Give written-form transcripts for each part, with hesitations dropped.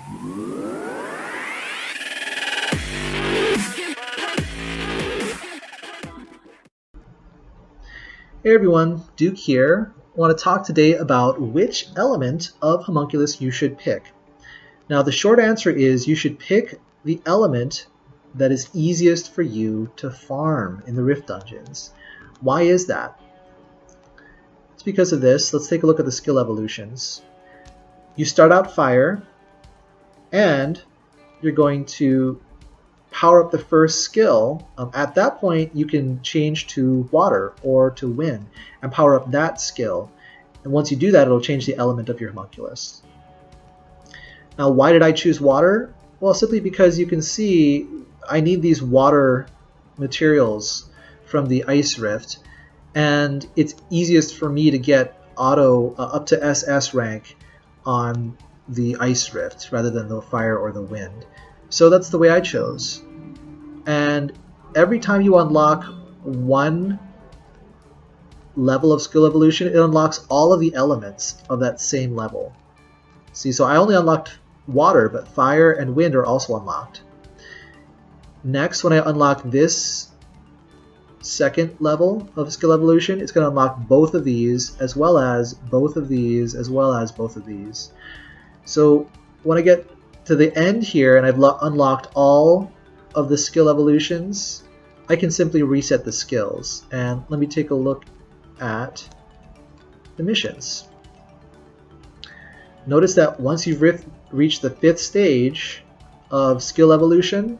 Hey everyone, Duke here. I want to talk today about which element of Homunculus you should pick. Now the short answer is you should pick the element that is easiest for you to farm in the Rift Dungeons. Why is that? It's because of this. Let's take a look at the skill evolutions. You start out fire, and you're going to power up the first skill. At that point, you can change to water or to wind and power up that skill. And once you do that, it'll change the element of your homunculus. Now, why did I choose water? Well, simply because you can see I need these water materials from the Ice Rift, and it's easiest for me to get auto up to SS rank on the Ice Rift rather than the fire or the wind. So that's the way I chose. And every time you unlock one level of skill evolution, it unlocks all of the elements of that same level. See, so I only unlocked water, but fire and wind are also unlocked. Next, when I unlock this second level of skill evolution, it's going to unlock both of these, as well as both of these, as well as both of these. So when I get to the end here and I've unlocked all of the skill evolutions, I can simply reset the skills. And let me take a look at the missions. Notice that once you've reached the 5th stage of skill evolution,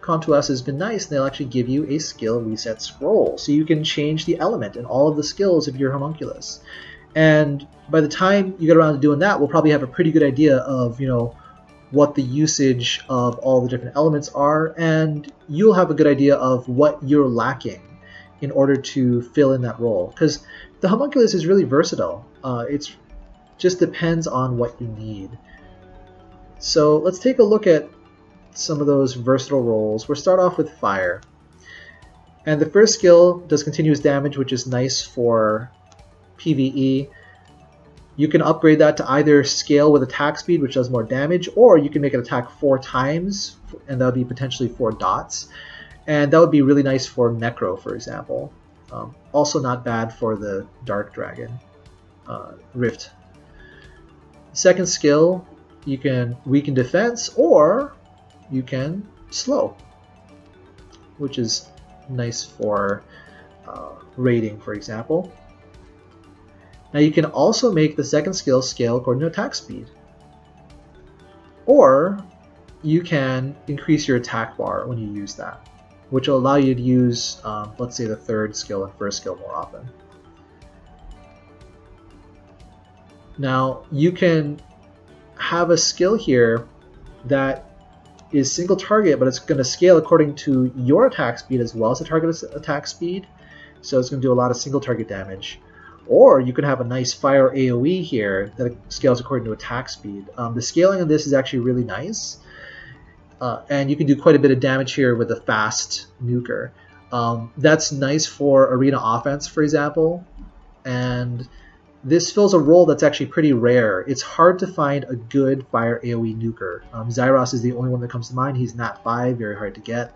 Contuas has been nice, and they'll actually give you a skill reset scroll, so you can change the element and all of the skills of your homunculus. And by the time you get around to doing that, we'll probably have a pretty good idea of, what the usage of all the different elements are, and you'll have a good idea of what you're lacking in order to fill in that role. Because the homunculus is really versatile. It just depends on what you need. So let's take a look at some of those versatile roles. We'll start off with fire. And the first skill does continuous damage, which is nice for PvE. You can upgrade that to either scale with attack speed, which does more damage, or you can make it attack 4 times, and that would be potentially 4 dots. And that would be really nice for Necro, for example. Also not bad for the Dark Dragon Rift. Second skill, you can weaken defense, or you can slow, which is nice for raiding, for example. Now you can also make the second skill scale according to attack speed. Or you can increase your attack bar when you use that, which will allow you to use, let's say, the third skill and first skill more often. Now you can have a skill here that is single target, but it's going to scale according to your attack speed as well as the target's attack speed. So it's going to do a lot of single target damage. Or you can have a nice fire AoE here that scales according to attack speed. The scaling of this is actually really nice. And you can do quite a bit of damage here with a fast nuker. That's nice for arena offense, for example. And this fills a role that's actually pretty rare. It's hard to find a good fire AoE nuker. Zyros is the only one that comes to mind. He's Nat 5, very hard to get.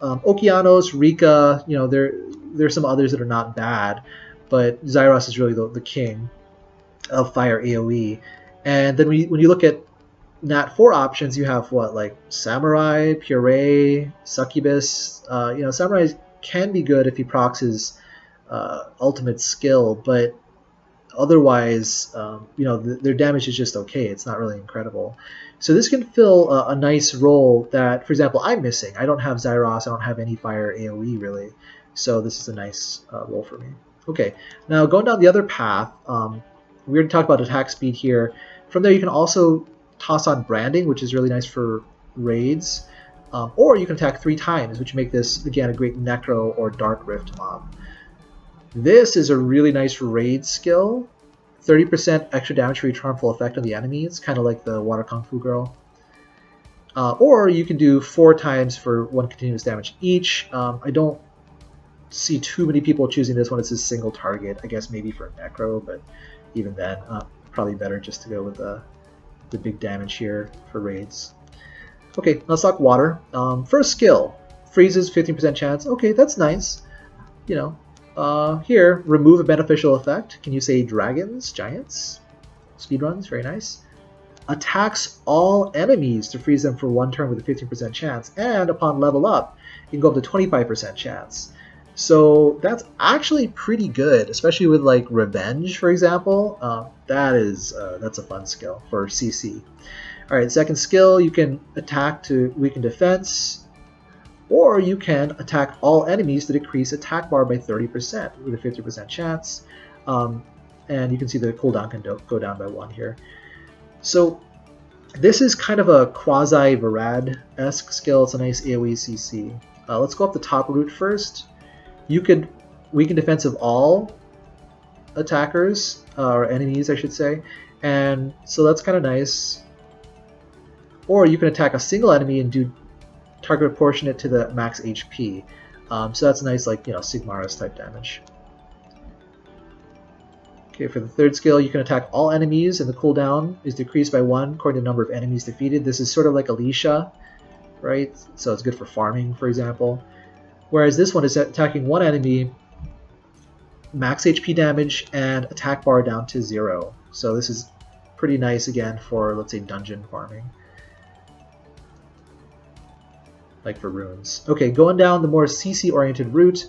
Okeanos, Rika, there's some others that are not bad. But Zyros is really the king of fire AoE. And then when you look at Nat 4 options, you have like Samurai, Puree, Succubus. Samurai can be good if he procs his ultimate skill, but otherwise, their damage is just okay. It's not really incredible. So this can fill a nice role that, for example, I'm missing. I don't have Zyros. I don't have any fire AoE really. So this is a nice role for me. Okay, now going down the other path, we already talked about attack speed here. From there, you can also toss on branding, which is really nice for raids. Or you can attack 3 times, which make this, again, a great Necro or Dark Rift mob. This is a really nice raid skill. 30% extra damage for each harmful effect on the enemy. It's kind of like the Water Kung Fu Girl. Or you can do 4 times for 1 continuous damage each. I don't see too many people choosing this one. It's a single target. I guess maybe for Necro, but even then, probably better just to go with the big damage here for raids. Okay, let's talk water. First skill, freezes 15% chance. Okay, that's nice. You know, here, remove a beneficial effect. Can you say dragons, giants? Speedruns, very nice. Attacks all enemies to freeze them for 1 turn with a 15% chance, and upon level up, you can go up to 25% chance. So that's actually pretty good, especially with like Revenge, for example. That's a fun skill for CC. All right, second skill, you can attack to weaken defense, or you can attack all enemies to decrease attack bar by 30% with a 50% chance. And you can see the cooldown can go down by 1 here. So this is kind of a quasi-Varad-esque skill. It's a nice AoE CC. Let's go up the top route first. You could weaken defense of all attackers, or enemies, I should say. And so that's kind of nice. Or you can attack a single enemy and do target proportionate to the max HP. So that's nice, like, you know, Sigmarus type damage. Okay, for the third skill, you can attack all enemies, and the cooldown is decreased by 1 according to the number of enemies defeated. This is sort of like Alicia, right? So it's good for farming, for example. Whereas this one is attacking 1 enemy, max HP damage, and attack bar down to 0. So this is pretty nice, again, for, let's say, dungeon farming. Like for runes. Okay, going down the more CC-oriented route,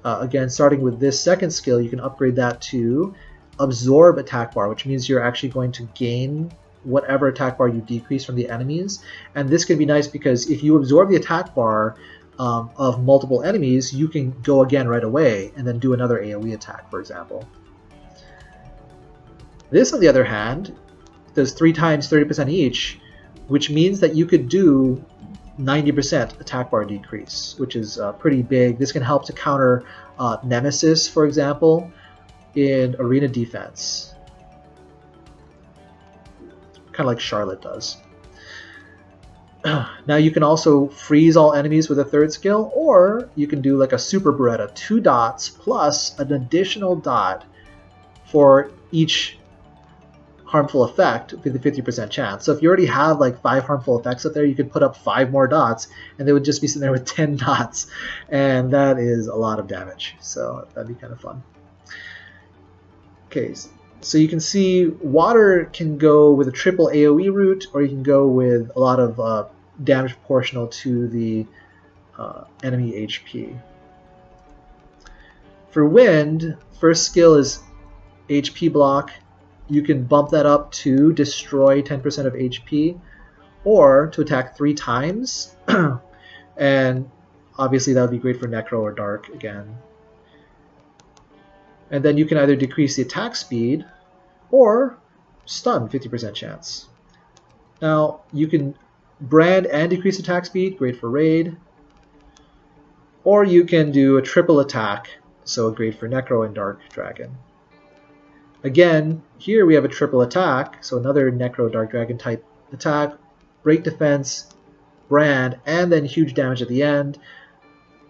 again, starting with this second skill, you can upgrade that to absorb attack bar, which means you're actually going to gain whatever attack bar you decrease from the enemies. And this can be nice because if you absorb the attack bar of multiple enemies, you can go again right away and then do another AoE attack, for example. This, on the other hand, does 3 times 30% each, which means that you could do 90% attack bar decrease, which is pretty big. This can help to counter Nemesis, for example, in arena defense. Kind of like Charlotte does. Now you can also freeze all enemies with a third skill, or you can do like a Super Beretta, 2 dots plus an additional dot for each harmful effect with a 50% chance. So if you already have like 5 harmful effects up there, you could put up 5 more dots, and they would just be sitting there with 10 dots, and that is a lot of damage. So that'd be kind of fun. Okay, so you can see water can go with a triple AoE route, or you can go with a lot of damage proportional to the enemy HP. For wind, first skill is HP block. You can bump that up to destroy 10% of HP, or to attack 3 times. And obviously that would be great for Necro or Dark again. And then you can either decrease the attack speed or stun, 50% chance. Now you can brand and decrease attack speed, great for raid. Or you can do a triple attack, so great for Necro and Dark Dragon. Again, here we have a triple attack, so another Necro Dark Dragon type attack, break defense, brand, and then huge damage at the end.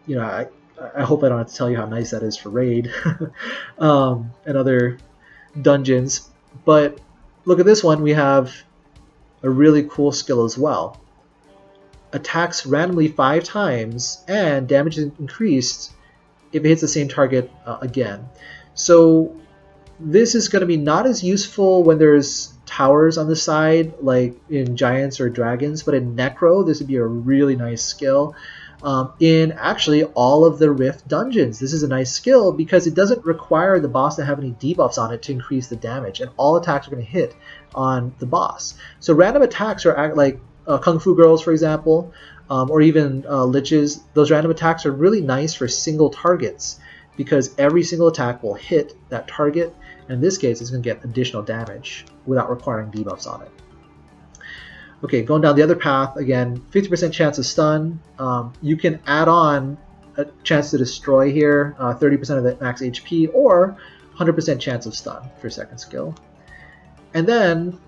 You know, I hope I don't have to tell you how nice that is for raid and other dungeons. But look at this one, we have a really cool skill as well. Attacks randomly 5 times, and damage is increased if it hits the same target again. So this is going to be not as useful when there's towers on the side, like in Giants or Dragons, but in Necro, this would be a really nice skill. In actually all of the Rift dungeons, this is a nice skill because it doesn't require the boss to have any debuffs on it to increase the damage, and all attacks are going to hit on the boss. So random attacks are like Kung Fu Girls, for example, or even Liches. Those random attacks are really nice for single targets because every single attack will hit that target. In this case, it's going to get additional damage without requiring debuffs on it. Okay, going down the other path, again, 50% chance of stun. You can add on a chance to destroy here, 30% of the max HP, or 100% chance of stun for second skill. And then,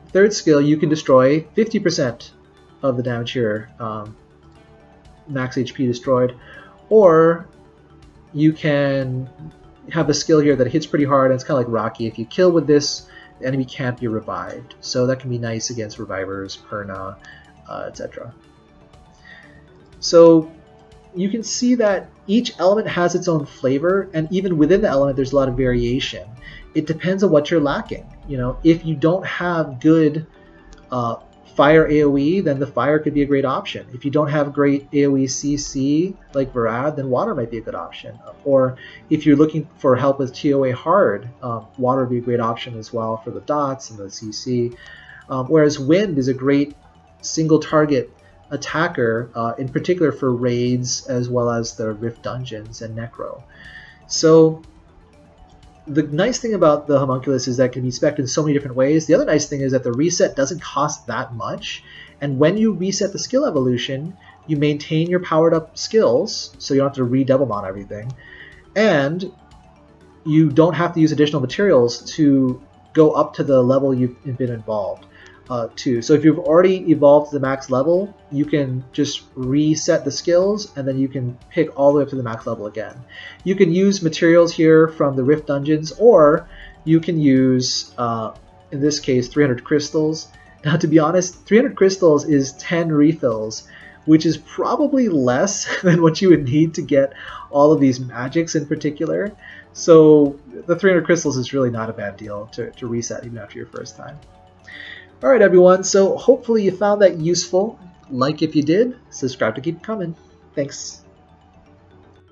third skill, you can destroy 50% of the damage here, max HP destroyed, or you can have a skill here that hits pretty hard, and it's kind of like Rocky. If you kill with this, the enemy can't be revived. So that can be nice against revivers, Perna, etc. So you can see that each element has its own flavor, and even within the element there's a lot of variation. It depends on what you're lacking. If you don't have good fire AoE, then the fire could be a great option. If you don't have great AoE CC like Varad, then water might be a good option. Or if you're looking for help with TOA hard, water would be a great option as well for the dots and the CC. Whereas wind is a great single target attacker, in particular for raids as well as the Rift dungeons and Necro. So the nice thing about the Homunculus is that it can be spec'd in so many different ways. The other nice thing is that the reset doesn't cost that much, and when you reset the skill evolution, you maintain your powered up skills, so you don't have to redouble on everything, and you don't have to use additional materials to go up to the level you've been involved to. So if you've already evolved to the max level, you can just reset the skills, and then you can pick all the way up to the max level again. You can use materials here from the Rift dungeons, or you can use, in this case, 300 crystals. Now, to be honest, 300 crystals is 10 refills, which is probably less than what you would need to get all of these magics in particular. So the 300 crystals is really not a bad deal to reset even after your first time. All right, everyone. So hopefully you found that useful. Like if you did, subscribe to keep it coming. Thanks.